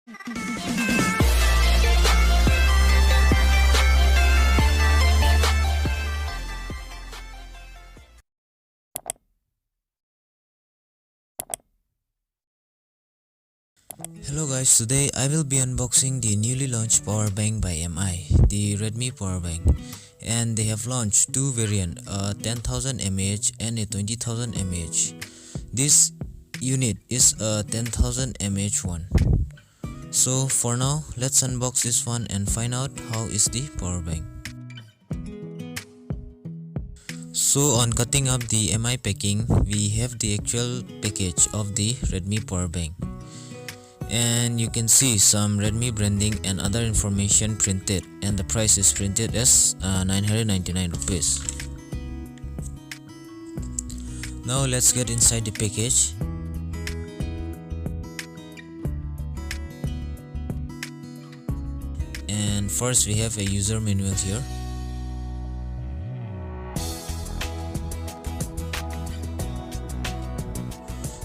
Hello guys, today I will be unboxing the newly launched power bank by MI, the Redmi Powerbank, and they have launched two variants, a 10,000 mAh and a 20,000 mAh. This unit is a 10,000 mAh one. So for now, let's unbox this one and find out how is the power bank. So on cutting up the MI packing, we have the actual package of the Redmi Powerbank. And you can see some Redmi branding and other information printed, and the price is printed as 999 rupees. Now let's get inside the package. And first we have a user manual here.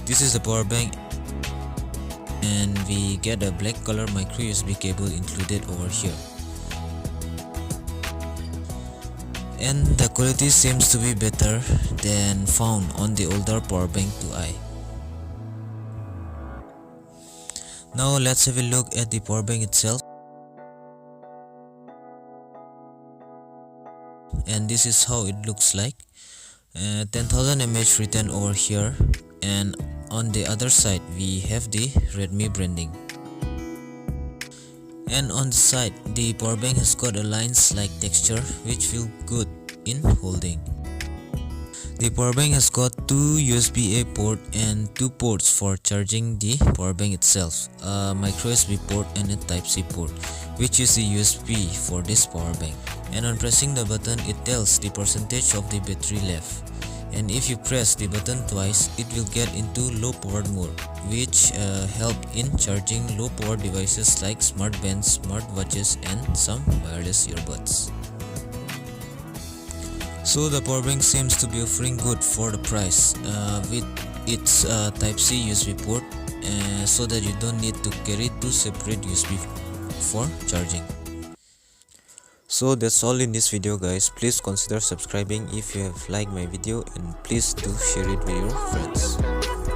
This is the power bank, and we get a black color micro USB cable included over here, and the quality seems to be better than found on the older Powerbank 2i. Now let's have a look at the Powerbank itself, and this is how it looks like. 10,000 mAh written over here, and on the other side we have the Redmi branding. And on the side, the powerbank has got a lines-like texture which feel good in holding. The powerbank has got two USB-A port and two ports for charging the powerbank itself, a micro USB port and a Type-C port, which is the USB for this powerbank. And on pressing the button, it tells the percentage of the battery left. And if you press the button twice, it will get into low powered mode, which help in charging low power devices like smart bands, smart watches and some wireless earbuds. So the powerbank seems to be offering good for the price with its Type-C USB port, so that you don't need to carry two separate USB for charging. So that's all in this video guys. Please consider subscribing if you have liked my video, and please do share it with your friends.